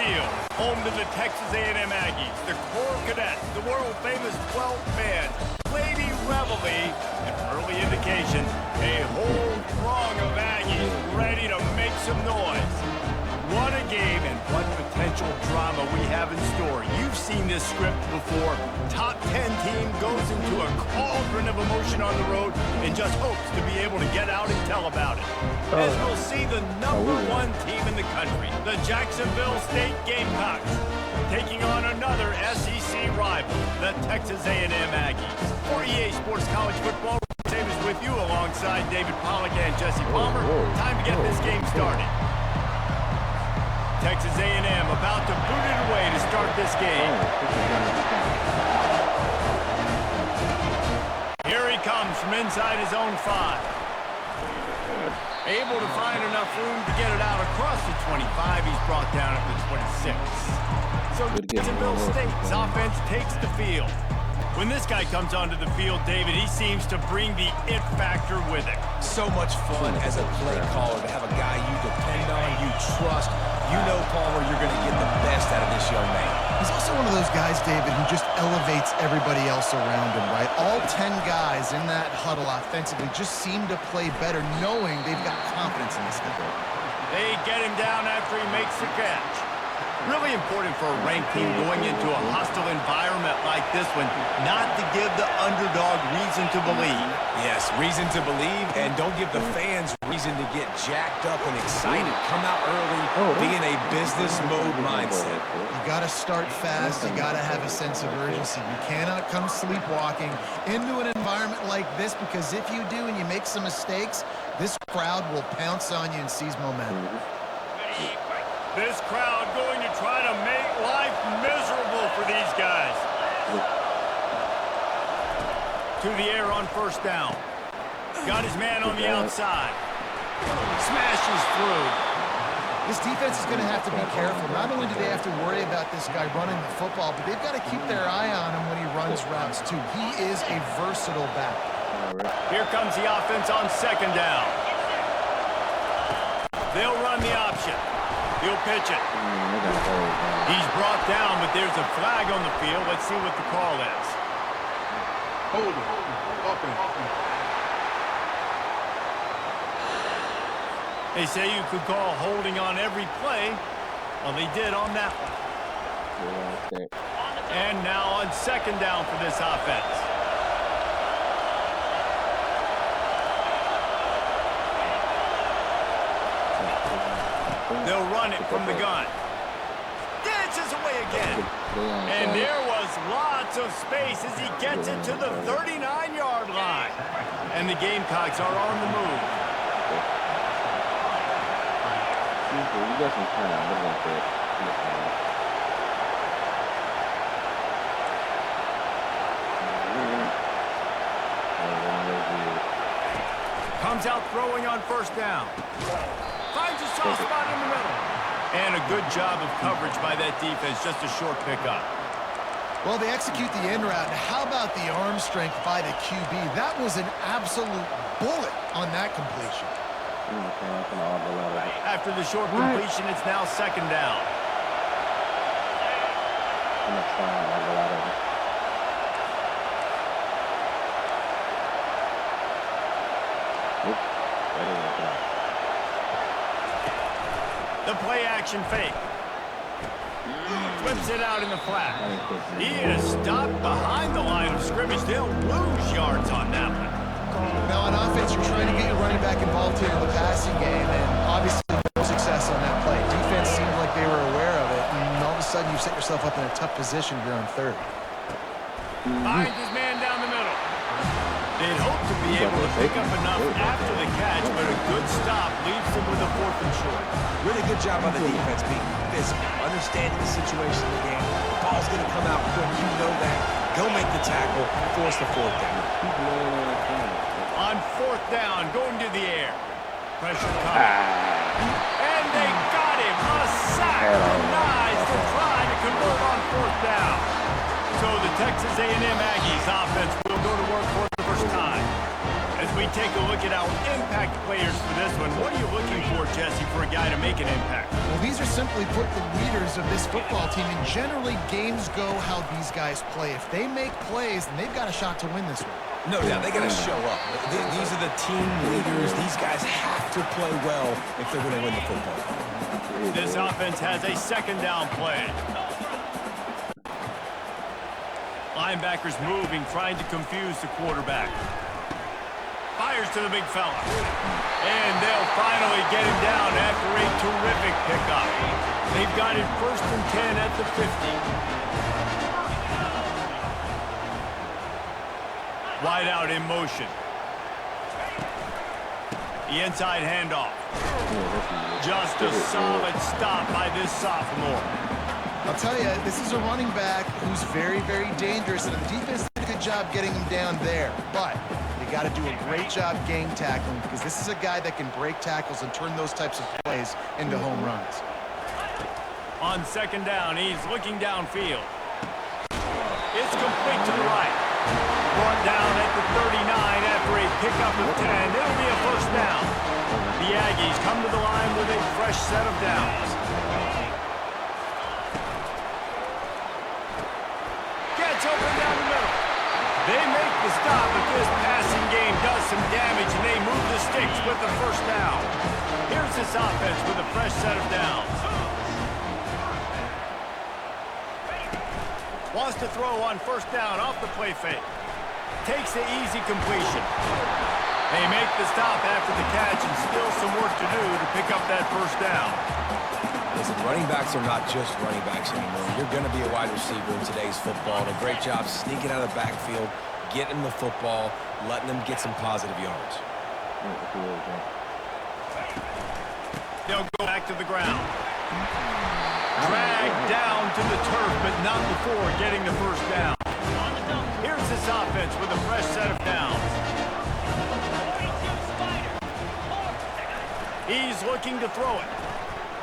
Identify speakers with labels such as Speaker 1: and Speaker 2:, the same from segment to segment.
Speaker 1: Field, home to the Texas A&M Aggies, the Core Cadets, the world-famous 12th man, Lady Reveille, and early indication, a whole throng of Aggies ready to make some noise. What a game and what potential drama we have in store. You've seen this script before. Top 10 team goes into a cauldron of emotion on the road and just hopes to be able to get out and tell about it. As we'll see the #1 team in the country, the Jacksonville State Gamecocks, taking on another SEC rival, the Texas A&M Aggies. For EA Sports College Football, Dave is with you alongside David Pollack and Jesse Palmer. Time to get this game started. Texas A&M about to boot it away to start this game. Here he comes from inside his own 5. Able to find enough room to get it out across the 25. He's brought down at the 26. So Jacksonville State's offense takes the field. When this guy comes onto the field, David, he seems to bring the it factor with him.
Speaker 2: So much fun as a play caller to have a guy you depend on, you trust. You know, Palmer, you're going to get the best out of this young man.
Speaker 3: He's also one of those guys, David, who just elevates everybody else around him, right? All 10 guys in that huddle offensively just seem to play better knowing they've got confidence in this guy.
Speaker 1: They get him down after he makes the catch. Really important for a ranked team going into a hostile environment like this one, not to give the underdog reason to believe.
Speaker 2: Yes, reason to believe, and don't give the fans reason to get jacked up and excited. Come out early, be in a business mode mindset.
Speaker 3: You got to start fast. You got to have a sense of urgency. You cannot come sleepwalking into an environment like this, because if you do and you make some mistakes, this crowd will pounce on you and seize momentum.
Speaker 1: This crowd going to try to make life miserable for these guys. To the air on first down. Got his man on the outside. Smashes through.
Speaker 3: This defense is going to have to be careful. Not only do they have to worry about this guy running the football, but they've got to keep their eye on him when he runs routes too. He is a versatile back.
Speaker 1: Here comes the offense on second down. They'll run the option. He'll pitch it. He's brought down, but there's a flag on the field. Let's see what the call is.
Speaker 4: Hold it. Okay.
Speaker 1: They say you could call holding on every play. Well, they did on that one. And now on second down for this offense. They'll run it from the gun. Dances away again. And there was lots of space as he gets it to the 39-yard line. And the Gamecocks are on the move. Comes out throwing on first down. Finds a soft spot in the middle. And a good job of coverage by that defense. Just a short pickup.
Speaker 3: Well, they execute the in route. And how about the arm strength by the QB? That was an absolute bullet on that completion.
Speaker 1: After the short completion, it's now second down. The play action fake. Flips it out in the flat. He is stopped behind the line of scrimmage. They'll lose yards on that one.
Speaker 3: Now on offense, you're trying to get your running back involved here in the passing game, and obviously no success on that play. Defense seemed like they were aware of it, and all of a sudden you set yourself up in a tough position here on third.
Speaker 1: Finds his man down the middle. They'd hope to be able to pick up enough after the catch, but a good stop leaves them with a 4th and short.
Speaker 2: Really good job by the defense being physical, understanding the situation in the game. The ball's going to come out quick. You know that. Go make the tackle, force the 4th down.
Speaker 1: On 4th down, going to the air. Pressure coming. And they got him. A sack denies the try to convert on 4th down. So the Texas A&M Aggies offense will go to work for the first time. As we we take a look at our impact players for this one, what are you looking for, Jesse, for a guy to make an impact?
Speaker 3: Well, these are simply put the leaders of this football team, and generally games go how these guys play. If they make plays, then they've got a shot to win this one.
Speaker 2: No doubt, they got to show up. These are the team leaders. These guys have to play well if they're going to win the football.
Speaker 1: This offense has a second down play. Linebackers moving, trying to confuse the quarterback. Fires to the big fella. And they'll finally get him down after a terrific pickup. They've got it 1st and 10 at the 50. Wide out in motion. The inside handoff. Just a solid stop by this sophomore.
Speaker 3: I'll tell you, this is a running back who's very, very dangerous, and the defense did a good job getting him down there. But they got to do a great job gang tackling, because this is a guy that can break tackles and turn those types of plays into home runs.
Speaker 1: On second down, he's looking downfield. It's complete to the right. Brought down at the 39 after a pickup of 10. It'll be a first down. The Aggies come to the line with a fresh set of downs. Gets open down the middle. They make the stop, but this passing game does some damage, and they move the sticks with the first down. Here's this offense with a fresh set of downs. Wants to throw on first down off the play fake. Takes the easy completion. They make the stop after the catch, and still some work to do to pick up that first down.
Speaker 2: Listen, running backs are not just running backs anymore. You're going to be a wide receiver in today's football. A great job sneaking out of the backfield, getting the football, letting them get some positive yards.
Speaker 1: They'll go back to the ground. Dragged down to the turf, but not before getting the first down. Here's this offense with a fresh set of downs. He's looking to throw it.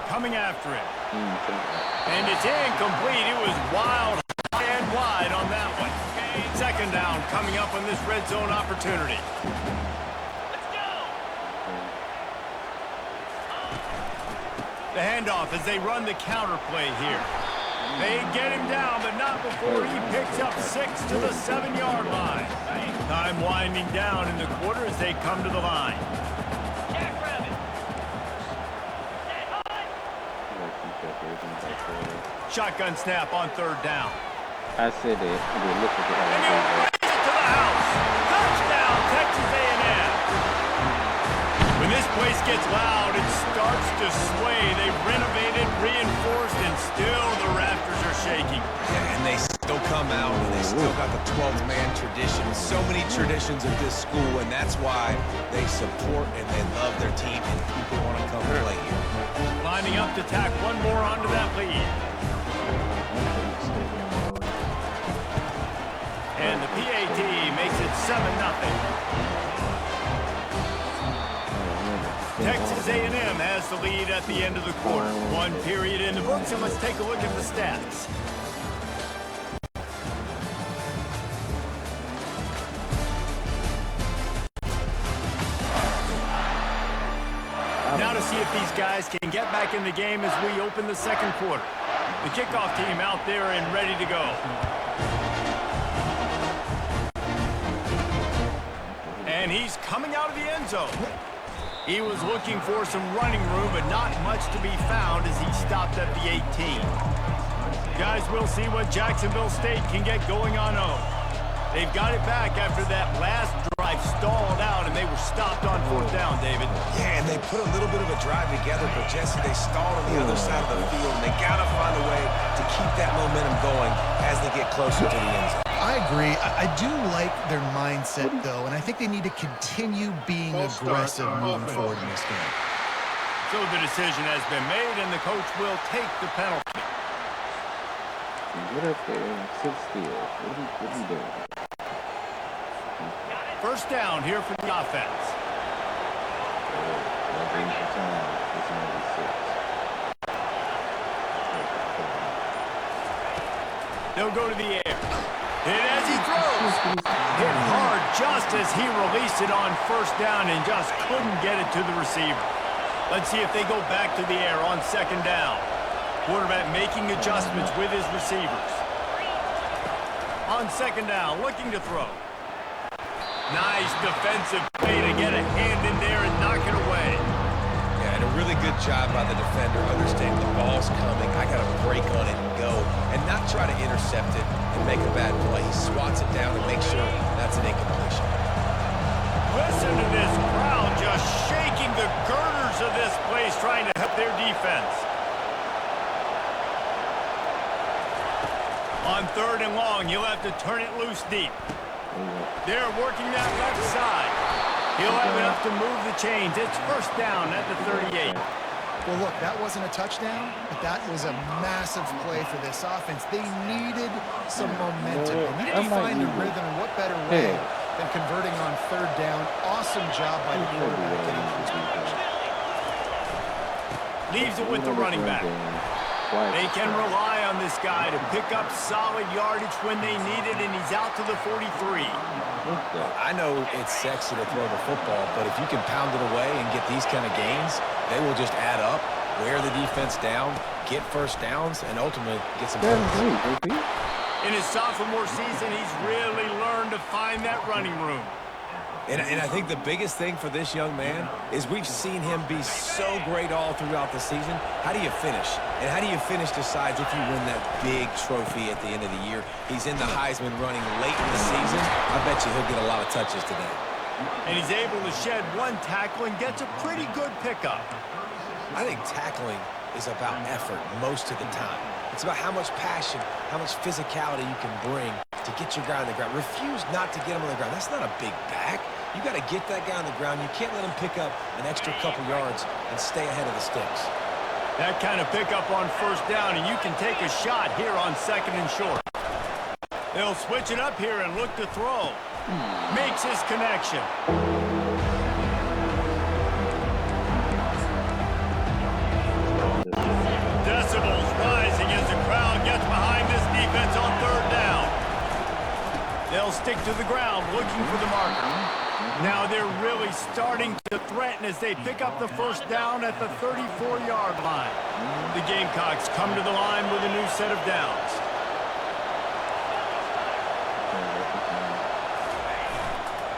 Speaker 1: Coming after it. And it's incomplete. It was wild and wide on that one. Second down coming up on this red zone opportunity. The handoff as they run the counter play here. They get him down, but not before he picks up 6 to the 7-yard line. Time winding down in the quarter as they come to the line. Shotgun snap on third down.
Speaker 5: I said that.
Speaker 1: And he brings it to the house. Touchdown, Texas A&M. When this place gets loud, it starts to sway. They renovated, reinforced, and still the rafters are shaking.
Speaker 2: Yeah, and they still come out, and they still got the 12th man tradition. So many traditions at this school, and that's why they support and they love their team, and people want to come play here.
Speaker 1: Lining up to tack one more onto that lead. And the PAT makes it 7-0. Texas A&M has the lead at the end of the quarter. One period in the books, and let's take a look at the stats. Now to see if these guys can get back in the game as we open the second quarter. The kickoff team out there and ready to go. And he's coming out of the end zone. He was looking for some running room, but not much to be found as he stopped at the 18. Guys, we'll see what Jacksonville State can get going on home. They've got it back after that last drive stalled out, and they were stopped on fourth down, David.
Speaker 2: Yeah, and they put a little bit of a drive together, but Jesse, they stalled on the other side of the field, and they got to find a way to keep that momentum going as they get closer to the end zone.
Speaker 3: I agree. I do like their mindset, though, and I think they need to continue being aggressive moving forward in this game.
Speaker 1: So the decision has been made, and the coach will take the penalty.
Speaker 5: Get up there and sit still. What are you doing?
Speaker 1: First down here for the offense. They'll go to the air. And as he throws, Hit hard just as he released it on first down and just couldn't get it to the receiver. Let's see if they go back to the air on second down. Quarterback making adjustments with his receivers. On second down, looking to throw. Nice defensive play to get a hand in there and knock it away.
Speaker 2: Yeah, and a really good job by the defender understanding the ball's coming. I got to break on it and go and not try to intercept it and make a bad play. He swats it down and makes sure that's an incompletion.
Speaker 1: Listen to this crowd just shaking the girders of this place trying to help their defense. On third and long, he'll have to turn it loose deep. They're working that left side. He'll have enough to move the chains. It's first down at the 38.
Speaker 3: Well, look, that wasn't a touchdown, but that was a massive play for this offense. They needed some momentum. They needed to find a rhythm, and what better way than converting on third down. Awesome job by the quarterback getting through conversion.
Speaker 1: Leaves it with the running back. They can rely on this guy to pick up solid yardage when they need it, and he's out to the 43.
Speaker 2: I know it's sexy to throw the football, but if you can pound it away and get these kind of gains, they will just add up, wear the defense down, get first downs, and ultimately get some points.
Speaker 1: In his sophomore season, he's really learned to find that running room.
Speaker 2: And I think the biggest thing for this young man is we've seen him be so great all throughout the season. How do you finish? And how do you finish decides if you win that big trophy at the end of the year. He's in the Heisman running late in the season. I bet you he'll get a lot of touches today.
Speaker 1: And he's able to shed one tackle and gets a pretty good pickup.
Speaker 2: I think tackling is about effort most of the time. It's about how much passion, how much physicality you can bring to get your guy on the ground. Refuse not to get him on the ground. That's not a big back. You got to get that guy on the ground. You can't let him pick up an extra couple yards and stay ahead of the sticks.
Speaker 1: That kind of pickup on first down, and you can take a shot here on second and short. They'll switch it up here and look to throw. Makes his connection. Decibels rising as the crowd gets behind this defense on third down. They'll stick to the ground looking for the marker. Now they're really starting to threaten as they pick up the first down at the 34-yard line. The Gamecocks come to the line with a new set of downs.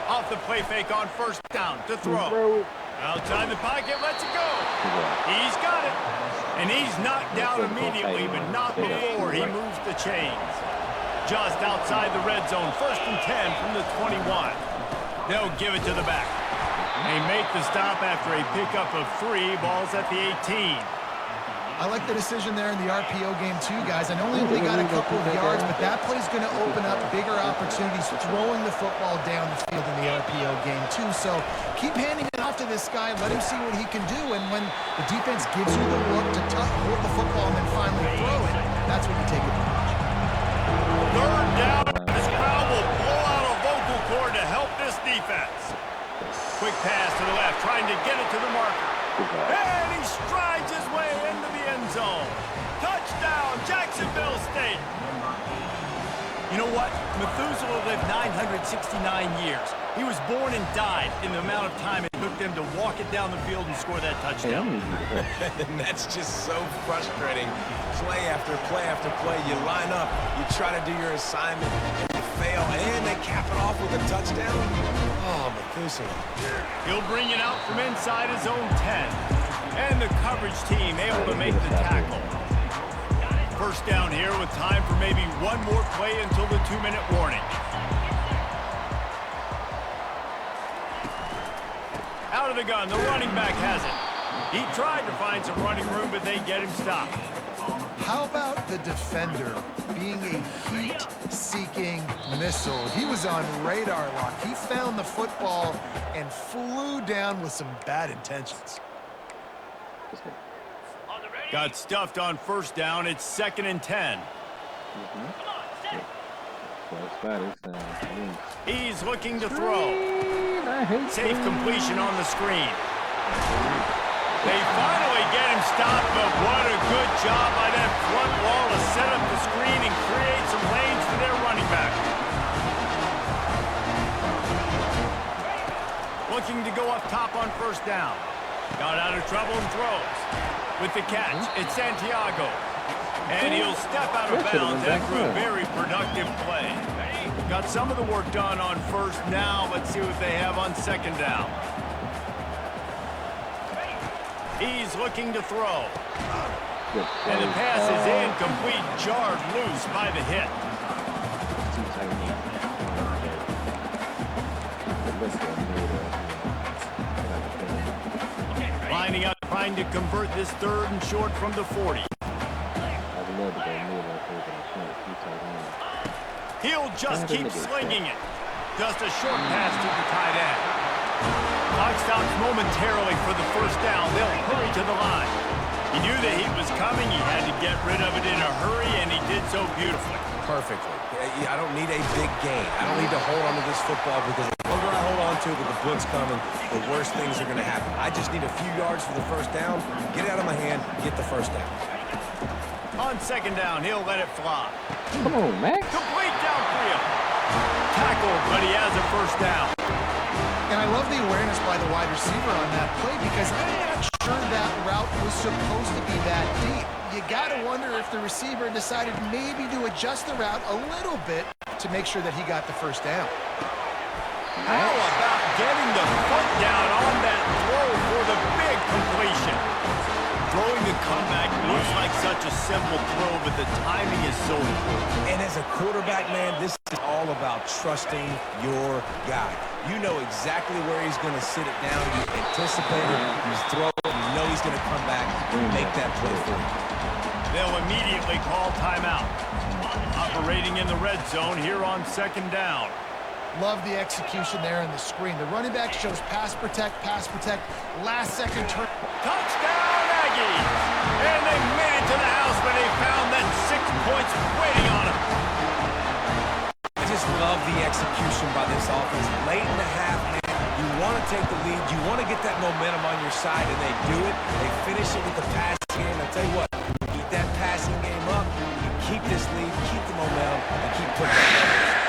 Speaker 1: Off the play fake on first down to throw. Outside the pocket, lets it go. He's got it. And he's knocked down immediately, but not before he moves the chains. Just outside the red zone, first and 10 from the 21. They'll give it to the back. They make the stop after a pickup of 3 balls at the 18.
Speaker 3: I like the decision there in the RPO game too, guys. I know they only got a couple of yards, but that play's going to open up bigger opportunities throwing the football down the field in the RPO game too. So keep handing it off to this guy. Let him see what he can do. And when the defense gives you the look to hold the football and then finally throw it, that's when you take advantage.
Speaker 1: Third down. This crowd will blow out a vocal cord to help this defense. Quick pass to the left, trying to get it to the marker. And he strides his way into the end zone. Touchdown, Jacksonville State. You know what? Methuselah lived 969 years. He was born and died in the amount of time it took them to walk it down the field and score that touchdown.
Speaker 2: And that's just so frustrating. Play after play after play. You line up, you try to do your assignment, and you fail, and they cap it off with a touchdown. Oh, Methuselah.
Speaker 1: He'll bring it out from inside his own 10. And the coverage team able to make the tackle. First down here with time for maybe one more play until the 2-minute warning. Out of the gun, the running back has it. He tried to find some running room, but they get him stopped.
Speaker 3: How about the defender being a heat-seeking missile? He was on radar lock. He found the football and flew down with some bad intentions.
Speaker 1: Got stuffed on first down. It's second and 10. He's looking to throw. Safe completion on the screen. They finally get him stopped, but what a good job by that front wall to set up the screen and create some lanes for their running back. looking to go up top on first down. Got out of trouble and throws. With the catch, it's Santiago. And he'll step out of bounds after a very productive play. Got some of the work done on first down. Let's see what they have on second down. He's looking to throw. And the pass is incomplete, jarred loose by the hit. Lining up, trying to convert this 3rd and short from the 40. He'll just keep slinging it. Just a short pass to the tight end. Clock stops momentarily for the first down. They'll hurry to the line. He knew that he was coming. He had to get rid of it in a hurry, and he did so beautifully.
Speaker 2: Perfectly. I don't need a big gain. I don't need to hold on to this football because the longer I hold on to it with the blitz coming, the worse things are going to happen. I just need a few yards for the first down, get it out of my hand, get the first down.
Speaker 1: On second down, he'll let it fly.
Speaker 5: Come on, Max.
Speaker 1: Complete downfield. Tackled, but he has a first down.
Speaker 3: And I love the awareness by the wide receiver on that play because I'm not sure that route was supposed to be that deep. You got to wonder if the receiver decided maybe to adjust the route a little bit to make sure that he got the first down.
Speaker 1: How about getting the foot down on that throw for the big completion? Throwing the comeback looks like such a simple throw, but the timing is so important.
Speaker 2: And as a quarterback, man, this is all about trusting your guy. You know exactly where he's going to sit it down. You anticipate it. You throw it. You know he's going to come back and make that play for you.
Speaker 1: They'll immediately call timeout. Operating in the red zone here on second down.
Speaker 3: Love the execution there on the screen. The running back shows pass protect, last second turn.
Speaker 1: Touchdown, Aggies! And they made it to the house when they found that 6 points waiting on them.
Speaker 2: I just love the execution by this offense. Late in the half, man, you want to take the lead. You want to get that momentum on your side, and they do it. They finish it with the passing game. I tell you what, keep that passing game up. You keep this lead, keep the momentum, and keep putting it.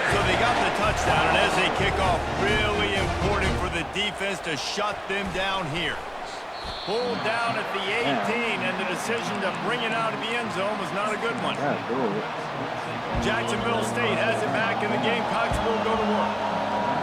Speaker 1: So they got the touchdown, and as they kick off, really important for the defense to shut them down here. Pulled down at the 18, and the decision to bring it out of the end zone was not a good one. Jacksonville State has it back, and the Gamecocks will go to work.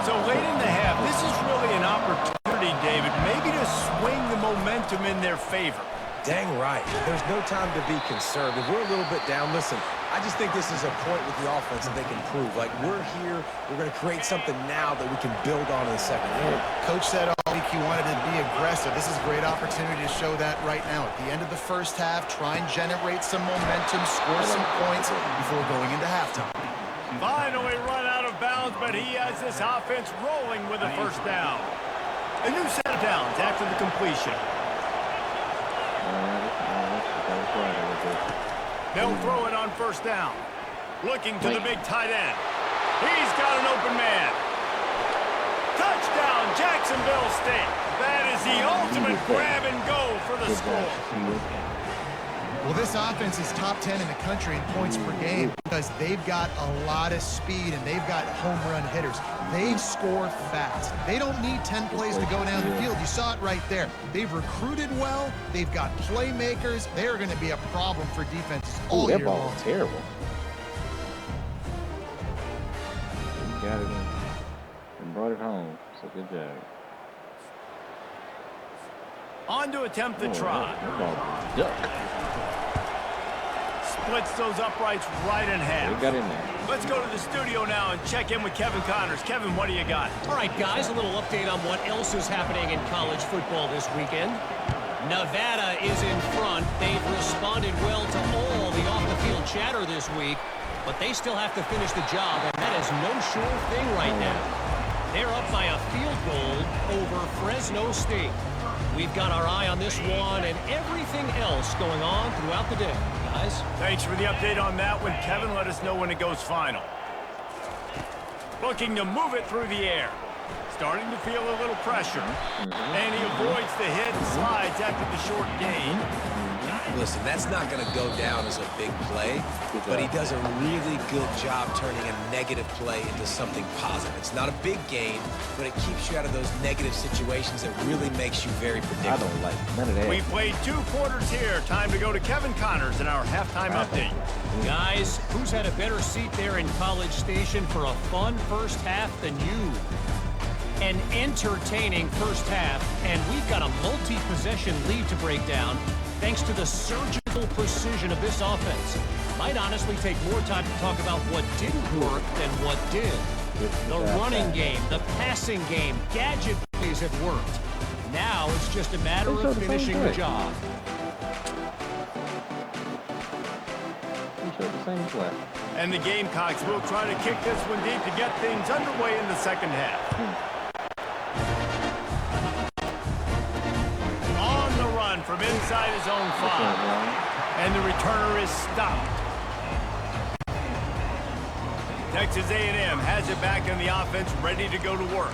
Speaker 1: So late in the half, this is really an opportunity, David, maybe to swing the momentum in their favor.
Speaker 2: Dang right. There's no time to be conservative. We're a little bit down. Listen, I just think this is a point with the offense that they can prove. Like, we're here. We're going to create something now that we can build on in the second half.
Speaker 3: Coach said all week he wanted to be aggressive. This is a great opportunity to show that right now. At the end of the first half, try and generate some momentum, score some points before going into halftime.
Speaker 1: Finally run out of bounds, but he has this offense rolling with a first down. A new set of downs after the completion. They'll throw it on first down. Looking to the big tight end. He's got an open man. Touchdown, Jacksonville State. That is the ultimate grab and go for the score.
Speaker 3: Well, this offense is top 10 in the country in points per game because they've got a lot of speed and they've got home run hitters. They score fast. They don't need 10 plays to go down the field. You saw it right there. They've recruited well. They've got playmakers. They're going to be a problem for defenses all year long.
Speaker 5: That ball was terrible. He got it in and brought it home. So good job.
Speaker 1: On to attempt the try.
Speaker 5: That ball was duck.
Speaker 1: Splits those uprights right in half.
Speaker 5: He got in there.
Speaker 1: Let's go to the studio now and check in with Kevin Connors. Kevin, what do you got?
Speaker 6: All right, guys, a little update on what else is happening in college football this weekend. Nevada is in front. They've responded well to all the off-the-field chatter this week, but they still have to finish the job, and that is no sure thing right now. They're up by a field goal over Fresno State. We've got our eye on this one and everything else going on throughout the day, guys.
Speaker 1: Thanks for the update on that one, Kevin. Let us know when it goes final. Looking to move it through the air. Starting to feel a little pressure. And he avoids the hit and slides after the short gain.
Speaker 2: listen, that's not going to go down as a big play, but he does a really good job turning a negative play into something positive. It's not a big gain, but it keeps you out of those negative situations that really makes you very predictable.
Speaker 5: I don't like none of that.
Speaker 1: We played 2 quarters here. Time to go to Kevin Connors in our halftime update.
Speaker 6: Guys, who's had a better seat there in College Station for a fun first half than you? An entertaining first half, and we've got a multi-possession lead to break down thanks to the surgical precision of this offense. Might honestly take more time to talk about what didn't work than what did. The running game, the passing game, gadget plays have worked. Now it's just a matter of finishing the job.
Speaker 5: He showed the same play.
Speaker 1: And the Gamecocks will try to kick this one deep to get things underway in the second half. On the run from inside his own 5. And the returner is stopped. Texas A&M has it back in the offense, ready to go to work.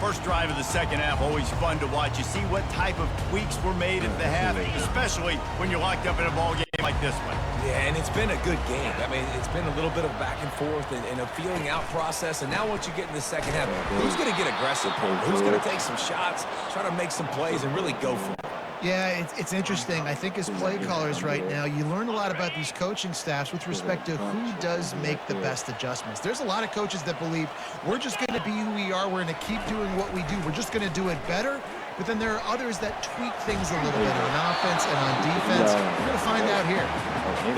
Speaker 1: First drive of the second half, always fun to watch. You see what type of tweaks were made at the half, especially when you're locked up in a ball game like this one.
Speaker 2: Yeah, and it's been a good game. I mean, it's been a little bit of back and forth and a feeling out process. And now once you get in the second half, who's going to get aggressive? Who's going to take some shots, try to make some plays, and really go for it?
Speaker 3: Yeah, it's interesting. I think as play callers right now, you learn a lot about these coaching staffs with respect to who does make the best adjustments. There's a lot of coaches that believe we're just going to be who we are. We're going to keep doing what we do. We're just going to do it better. But then there are others that tweak things a little bit on offense and on defense. We're going to find out here.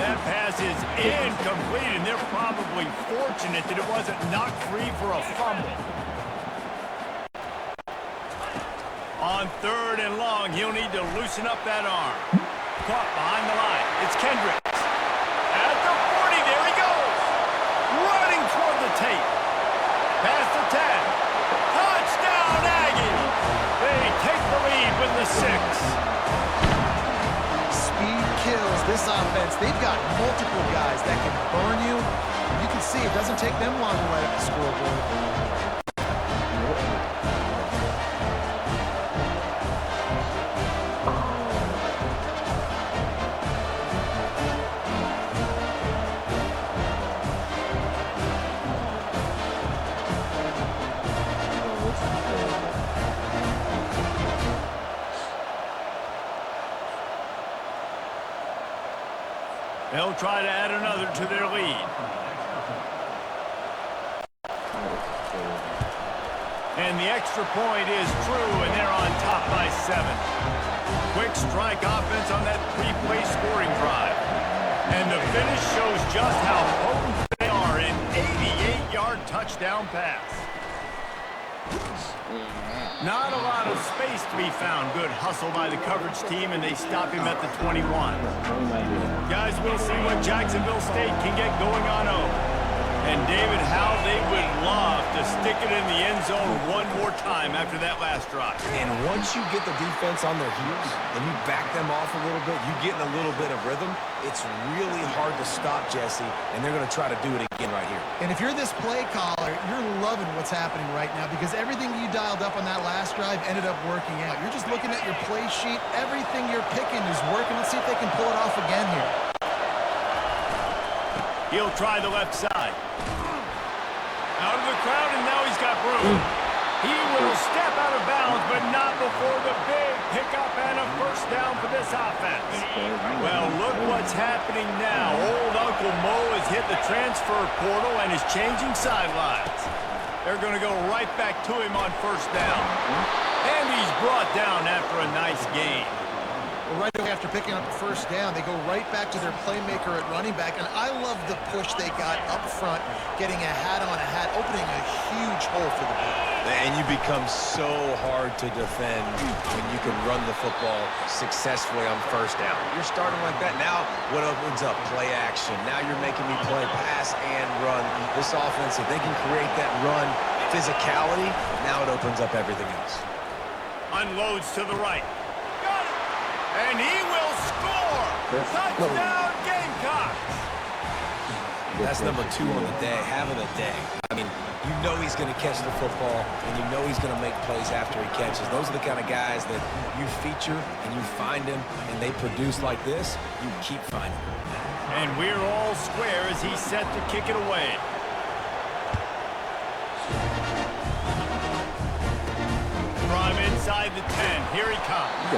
Speaker 1: That pass is incomplete, and they're probably fortunate that it wasn't knocked free for a fumble. On 3rd and long, he'll need to loosen up that arm. Caught behind the line. It's Kendricks. At the 40, there he goes. Running toward the tape. Past the 10. Touchdown, Aggies. They take the lead with the 6.
Speaker 3: Speed kills this offense. They've got multiple guys that can burn you. You can see it doesn't take them long to light up the scoreboard.
Speaker 1: They'll try to add another to their lead. And the extra point is true, and they're on top by 7. Quick strike offense on that 3-play scoring drive. And the finish shows just how potent they are. An 88-yard touchdown pass. Not a lot of space to be found. Good hustle by the coverage team, and they stop him at the 21. Guys, we'll see what Jacksonville State can get going on over. And David, how they would love to stick it in the end zone one more time after that last drive.
Speaker 2: And once you get the defense on their heels and you back them off a little bit, you get in a little bit of rhythm, it's really hard to stop, Jesse, and they're going to try to do it again right here.
Speaker 3: And if you're this play caller, you're loving what's happening right now because everything you dialed up on that last drive ended up working out. You're just looking at your play sheet. Everything you're picking is working. Let's see if they can pull it off again here.
Speaker 1: He'll try the left side. Out of the crowd, and now he's got room. He will step out of bounds, but not before the big pickup and a first down for this offense. Well, look what's happening now. Old Uncle Mo has hit the transfer portal and is changing sidelines. They're going to go right back to him on first down. And he's brought down after a nice gain.
Speaker 3: Well, right after picking up the first down, they go right back to their playmaker at running back. And I love the push they got up front, getting a hat on a hat, opening a huge hole for the ball.
Speaker 2: And you become so hard to defend when you can run the football successfully on first down. You're starting like that. Now what opens up? Play action. Now you're making me play pass and run. This offense, if they can create that run physicality, now it opens up everything else.
Speaker 1: Unloads to the right. Got it! And he will score! Touchdown, Gamecocks!
Speaker 2: That's number 2 on the day, having a day. I mean, you know he's going to catch the football, and you know he's going to make plays after he catches. Those are the kind of guys that you feature and you find him, and they produce like this, you keep finding them.
Speaker 1: And we're all square as he's set to kick it away. From inside the 10, here he comes.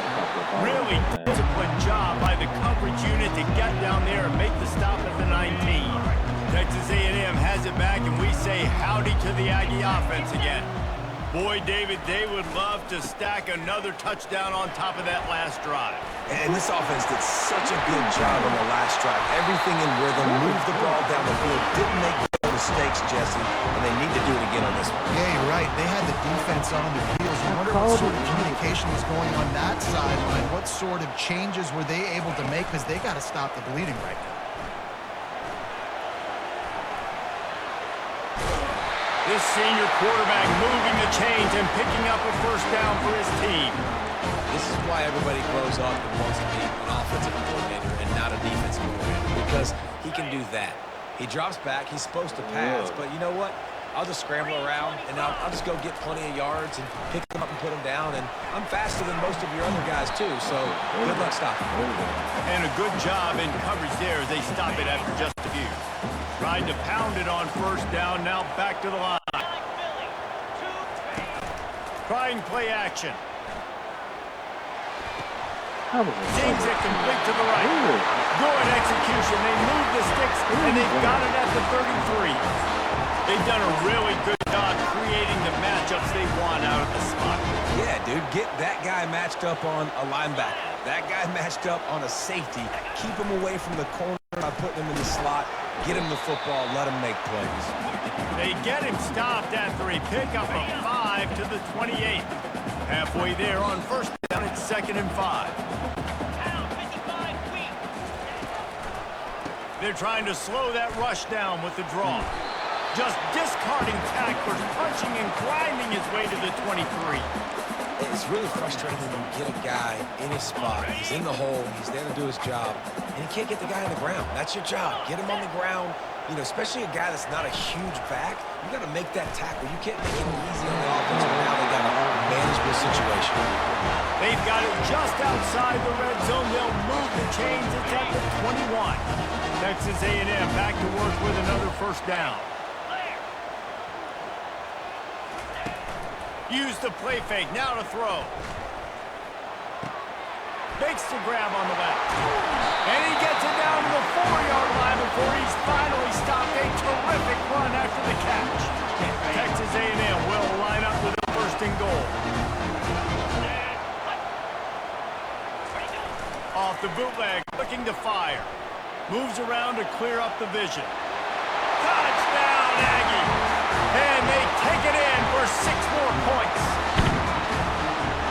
Speaker 1: Really disciplined job by the coverage unit to get down there and make the stop at the 19. Texas A&M has it back, and we say howdy to the Aggie offense again. Boy, David, they would love to stack another touchdown on top of that last drive.
Speaker 2: And this offense did such a good job on the last drive. Everything in rhythm, moved the ball down the field, didn't make mistakes, Jesse, and they need to do it again on this one.
Speaker 3: Yeah, you're right. They had the defense on their heels. I wonder what sort of communication was going on that sideline. What sort of changes were they able to make? Because they got to stop the bleeding right now.
Speaker 1: This senior quarterback moving the chains and picking up a first down for his team.
Speaker 2: This is why everybody grows up and wants to be an offensive coordinator and not a defensive coordinator, because he can do that. He drops back. He's supposed to pass, but you know what? I'll just scramble around, and I'll just go get plenty of yards and pick them up and put them down, and I'm faster than most of your other guys, too, so good luck stopping.
Speaker 1: And a good job in coverage there as they stop it after just a few. Tried to pound it on first down, now back to the line. Trying play action. Seems it complete to the right. Good execution. They move the sticks, and they've got it at the 33. They've done a really good job creating the matchups they want out of the slot.
Speaker 2: Yeah, dude, get that guy matched up on a linebacker. That guy matched up on a safety. Keep him away from the corner by putting him in the slot. Get him the football. Let him make plays.
Speaker 1: They get him stopped after a pickup of 5 to the 28. Halfway there on first down, it's 2nd and 5. They're trying to slow that rush down with the draw. Just discarding tacklers, punching and grinding his way to the 23.
Speaker 2: It's really frustrating when you get a guy in his spot. He's in the hole. He's there to do his job. And you can't get the guy on the ground. That's your job. Get him on the ground. You know, especially a guy that's not a huge back. You got to make that tackle. You can't make it easy on the offense, but now they got a manageable situation.
Speaker 1: They've got it just outside the red zone. They'll move the chains. It's at the 21. Texas A&M back to work with another first down. Use the play fake, now to throw. Makes the grab on the left. And he gets it down to the 4-yard line before he's finally stopped. A terrific run after the catch. Texas A&M will line up with a 1st and goal. Off the bootleg, looking to fire. Moves around to clear up the vision. Touchdown, Aggie! And they take it in for 6 more points.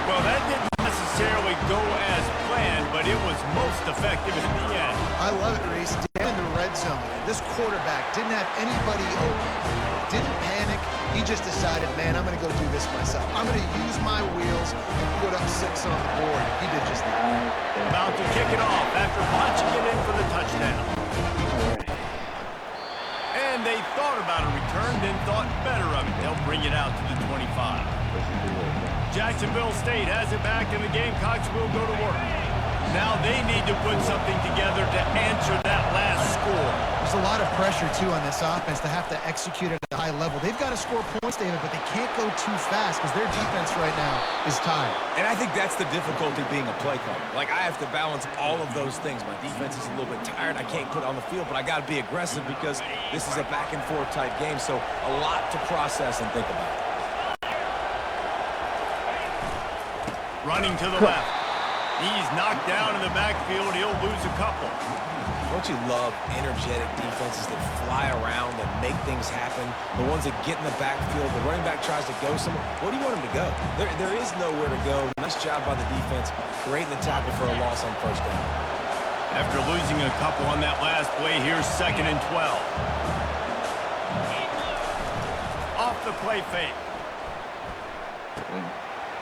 Speaker 1: Well, that didn't necessarily go as planned, but it was most effective in the end.
Speaker 3: I love it, Reese. Down in the red zone. This quarterback didn't have anybody open. Didn't panic. He just decided, man, I'm going to go do this myself. I'm going to use my wheels and put up 6 on the board. He did just that.
Speaker 1: About to kick it off after punching it in for the touchdown. And they thought about a return, then thought better of it. They'll bring it out to the 25. Jacksonville State has it back, and the Gamecocks will go to work. Now they need to put something together to answer that last score.
Speaker 3: There's a lot of pressure, too, on this offense to have to execute at a high level. They've got to score points, David, but they can't go too fast because their defense right now is tired.
Speaker 2: And I think that's the difficulty being a play caller. Like, I have to balance all of those things. My defense is a little bit tired. I can't put it on the field, but I got to be aggressive because this is a back-and-forth type game, so a lot to process and think about.
Speaker 1: Running to the left. He's knocked down in the backfield. He'll lose a couple.
Speaker 2: Don't you love energetic defenses that fly around and make things happen? The ones that get in the backfield, the running back tries to go somewhere. Where do you want him to go? There is nowhere to go. Nice job by the defense, creating the tackle for a loss on first down.
Speaker 1: After losing a couple on that last play, here's 2nd and 12. Off the play fake.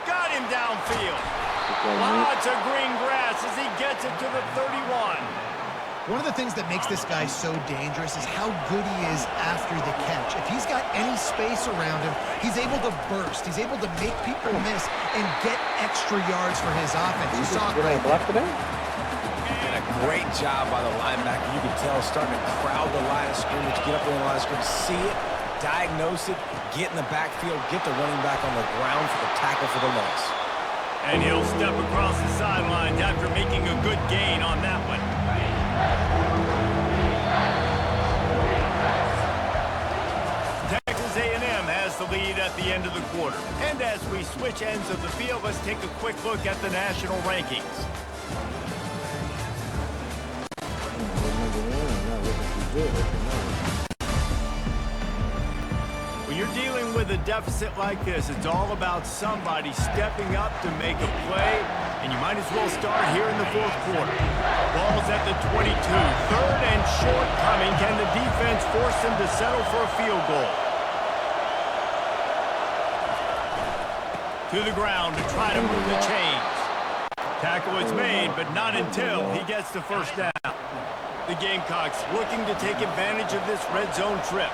Speaker 1: Got him downfield. Lots of green grass as he gets it to the 31.
Speaker 3: One of the things that makes this guy so dangerous is how good he is after the catch. If he's got any space around him, he's able to burst. He's able to make people miss and get extra yards for his offense. You saw it right there.
Speaker 2: And a great job by the linebacker. You can tell starting to crowd the line of scrimmage, get up there in the line of scrimmage, see it, diagnose it, get in the backfield, get the running back on the ground for the tackle for the loss.
Speaker 1: And he'll step across the sidelines after making a good gain on that one. Texas A&M has the lead at the end of the quarter. And as we switch ends of the field, let's take a quick look at the national rankings. When you're dealing with a deficit like this, it's all about somebody stepping up to make a play, and you might as well start here in the fourth quarter. Ball's at the 22. Third and short coming. Can the defense force them to settle for a field goal? To the ground to try to move the chains. Tackle is made, but not until he gets the first down. The Gamecocks looking to take advantage of this red zone trip.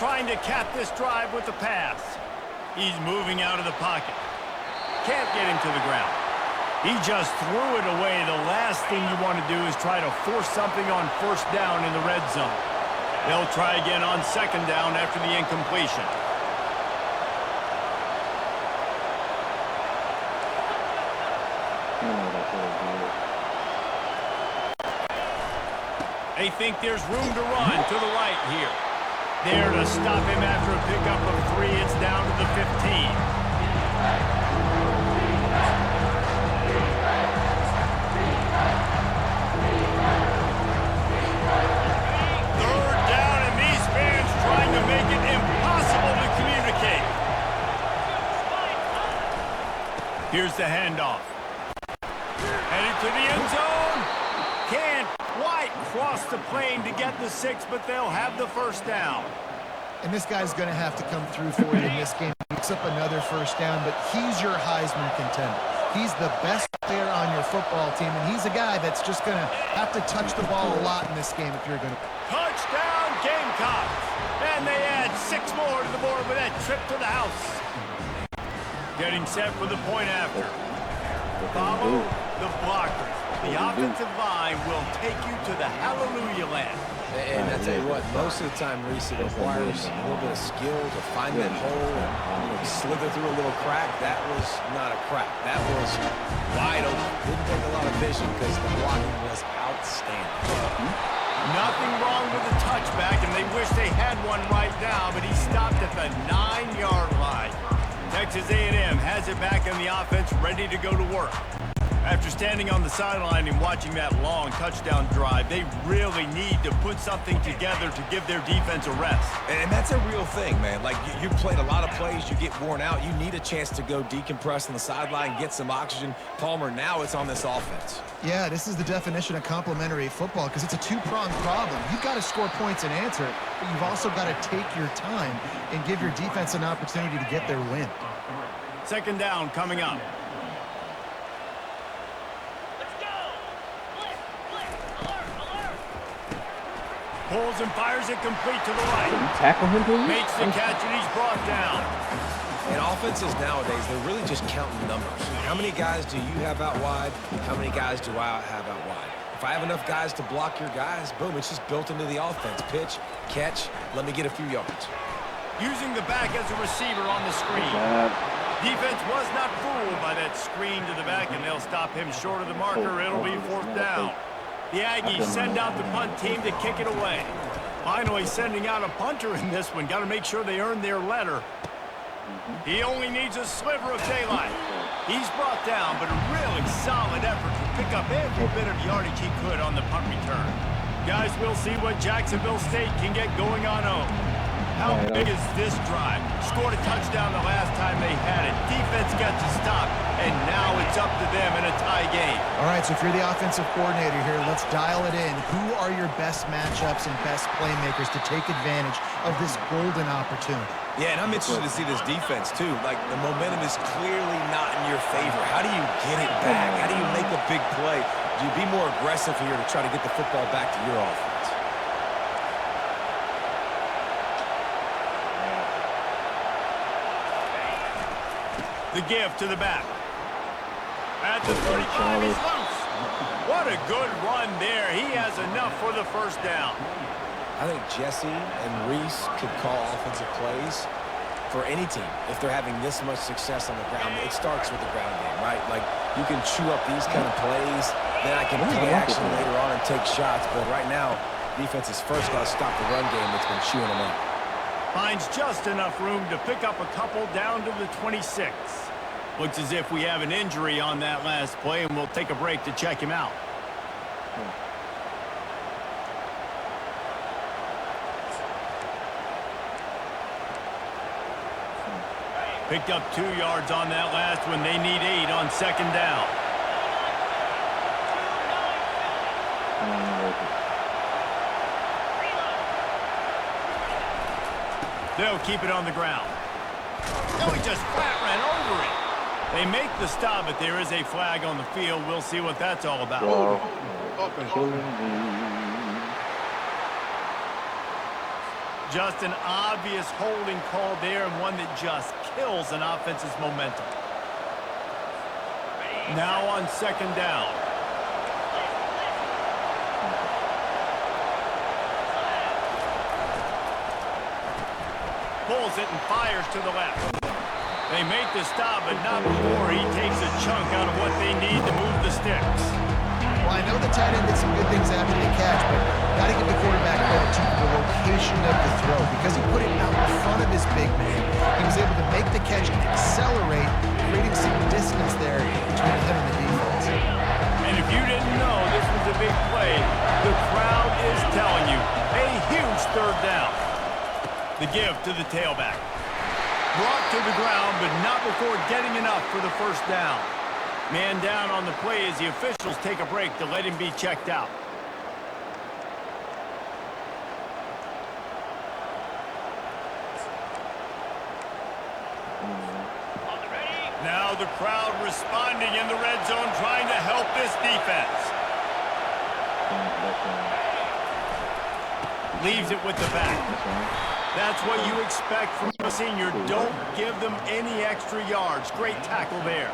Speaker 1: Trying to cap this drive with the pass. He's moving out of the pocket. Can't get him to the ground. He just threw it away. The last thing you want to do is try to force something on first down in the red zone. They'll try again on second down after the incompletion. They think there's room to run to the right here. There to stop him after a pickup of 3. It's down to the 15. Third down, and these fans trying to make it impossible to communicate. Here's the handoff. Headed to the end zone. Can't quite cross the plane to get the 6, but they'll have the first down.
Speaker 3: And this guy's going to have to come through for you in this game. He picks up another first down, but he's your Heisman contender. He's the best player on your football team, and he's a guy that's just going to have to touch the ball a lot in this game if you're going to.
Speaker 1: Touchdown, Gamecocks! And they add 6 more to the board with that trip to the house. Getting set for the point after. Follow the blockers. The offensive line will take you to the hallelujah land.
Speaker 2: And I tell you what, most of the time, Reese, it requires a little bit of skill to find that hole and slither through a little crack. That was not a crack. That was wide open. Didn't take a lot of vision because the blocking was outstanding.
Speaker 1: Nothing wrong with the touchback, and they wish they had one right now, but he stopped at the 9-yard line. Texas A&M has it back in the offense, ready to go to work. After standing on the sideline and watching that long touchdown drive, they really need to put something together to give their defense a rest.
Speaker 2: And that's a real thing, man. Like, you played a lot of plays, you get worn out. You need a chance to go decompress on the sideline, get some oxygen. Palmer, now it's on this offense.
Speaker 3: Yeah, this is the definition of complementary football because it's a two-pronged problem. You've got to score points and answer, but you've also got to take your time and give your defense an opportunity to get their win.
Speaker 1: Second down coming up. Pulls and fires it complete to the right.
Speaker 5: Tackle him, please.
Speaker 1: Makes the catch, and he's brought down.
Speaker 2: And offenses nowadays, they're really just counting numbers. How many guys do you have out wide? How many guys do I have out wide? If I have enough guys to block your guys, boom, it's just built into the offense. Pitch, catch, let me get a few yards.
Speaker 1: Using the back as a receiver on the screen. Defense was not fooled by that screen to the back, and they'll stop him short of the marker. It'll be fourth down. The Aggies send out the punt team to kick it away. Finally sending out a punter in this one. Got to make sure they earn their letter. He only needs a sliver of daylight. He's brought down, but a really solid effort to pick up every bit of yardage he could on the punt return. Guys, we'll see what Jacksonville State can get going on home. How big is this drive? Scored a touchdown the last time they had it. Defense got to stop, and now it's it's up to them in a tie game.
Speaker 3: All right, so if you're the offensive coordinator here, let's dial it in. Who are your best matchups and best playmakers to take advantage of this golden opportunity?
Speaker 2: Yeah, and I'm interested to see this defense, too. Like, the momentum is clearly not in your favor. How do you get it back? How do you make a big play? Do you be more aggressive here to try to get the football back to your offense?
Speaker 1: The give to the back. At the 35, he's loose. What a good run there. He has enough for the first down.
Speaker 2: I think Jesse and Reese could call offensive plays for any team. If they're having this much success on the ground, it starts with the ground game, right? Like, you can chew up these kind of plays, then I can play action later on and take shots. But right now, defense is first got to stop the run game that's been chewing them up.
Speaker 1: Finds just enough room to pick up a couple down to the 26. Looks as if we have an injury on that last play, and we'll take a break to check him out. Picked up 2 yards on that last one. They need 8 on second down. They'll keep it on the ground. No, he just flat ran over it. They make the stop, but there is a flag on the field. We'll see what that's all about. Just an obvious holding call there, and one that just kills an offense's momentum. Now on second down. Pulls it and fires to the left. They make the stop, but not before he takes a chunk out of what they need to move the sticks.
Speaker 3: Well, I know the tight end did some good things after the catch, but got to give the quarterback credit to the location of the throw. Because he put it out in front of his big man, he was able to make the catch and accelerate, creating some distance there between him and the defense.
Speaker 1: And if you didn't know this was a big play, the crowd is telling you, a huge third down. The give to the tailback. Brought to the ground, but not before getting enough for the first down. Man down on the play as the officials take a break to let him be checked out. Now the crowd responding in the red zone, trying to help this defense. Leaves it with the back. That's what you expect from a senior. Don't give them any extra yards. Great tackle there.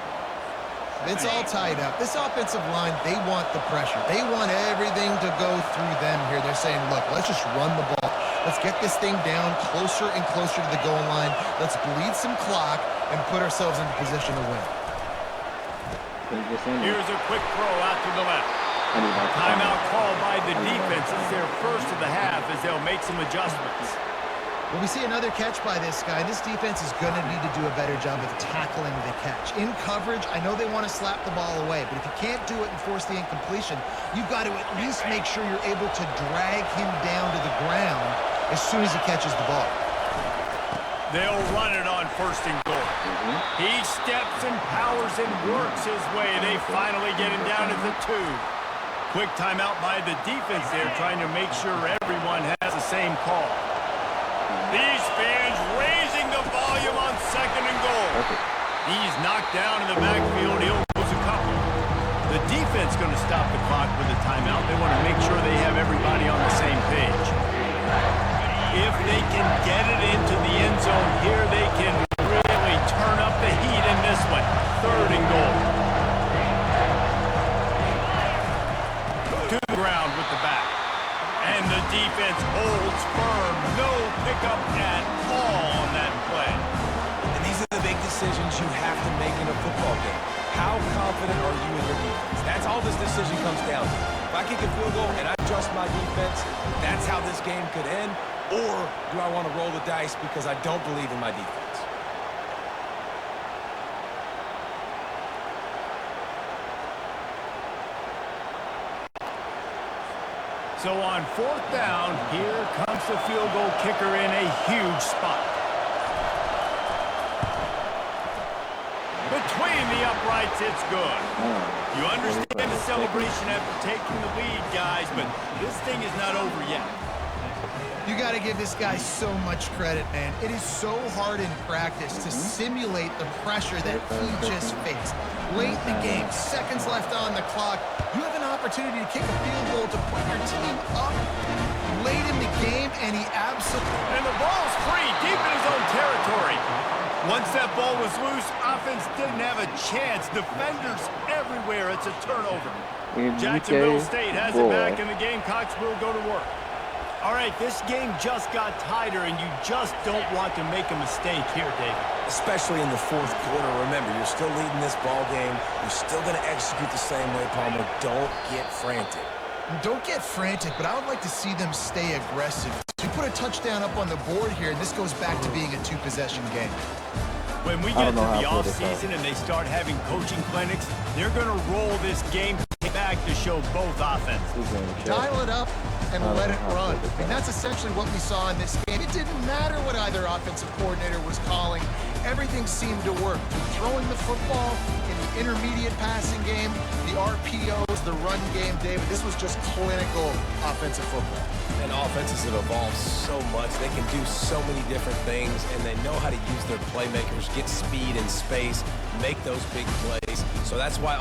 Speaker 3: It's all tied up. This offensive line, they want the pressure. They want everything to go through them here. They're saying, look, let's just run the ball. Let's get this thing down closer and closer to the goal line. Let's bleed some clock and put ourselves into position to win.
Speaker 1: Here's a quick throw out to the left. Timeout called by the defense. It's their first of the half as they'll make some adjustments.
Speaker 3: Well, we see another catch by this guy. This defense is going to need to do a better job of tackling the catch. In coverage, I know they want to slap the ball away, but if you can't do it and force the incompletion, you've got to at least make sure you're able to drag him down to the ground as soon as he catches the ball.
Speaker 1: They'll run it on first and goal. He steps and powers and works his way. They finally get him down at the 2. Quick timeout by the defense there, trying to make sure everyone has the same call. These fans raising the volume on second and goal. He's knocked down in the backfield. He'll lose a couple. The defense going to stop the clock with a timeout. They want to make sure they have everybody on the same page. If they can get it into the end zone here, they can really turn up the heat in this one. Third and goal. To the ground with the back. And the defense holds firm. No pickup at all on that play.
Speaker 2: And these are the big decisions you have to make in a football game. How confident are you in your defense? That's all this decision comes down to. If I kick a field goal and I trust my defense, that's how this game could end. Or do I want to roll the dice because I don't believe in my defense?
Speaker 1: So on fourth down, here comes the field goal kicker in a huge spot. Between the uprights, it's good. You understand the celebration after taking the lead, guys, but this thing is not over yet.
Speaker 3: You got to give this guy so much credit, man. It is so hard in practice to simulate the pressure that he just faced. Late in the game, seconds left on the clock, you have an opportunity to kick a field goal to put your team up late in the game, and he absolutely...
Speaker 1: And the ball's free, deep in his own territory. Once that ball was loose, offense didn't have a chance. Defenders everywhere. It's a turnover. Jacksonville State has it back, and the Gamecocks will go to work. All right, this game just got tighter, and you just don't want to make a mistake here, David.
Speaker 2: Especially in the fourth quarter. Remember, you're still leading this ball game. You're still going to execute the same way, Palmer. Don't get frantic.
Speaker 3: Don't get frantic, but I would like to see them stay aggressive. You put a touchdown up on the board here, and this goes back to being a two-possession game.
Speaker 1: When we get to the offseason and they start having coaching clinics, they're going to roll this game back to show both offenses.
Speaker 3: Dial it up and let it run. And that's essentially what we saw in this game. It didn't matter what either offensive coordinator was calling. Everything seemed to work. Throwing the football in the intermediate passing game, the RPOs, the run game, David, this was just clinical offensive football.
Speaker 2: And offenses have evolved so much. They can do so many different things, and they know how to use their playmakers, get speed and space, make those big plays. So that's why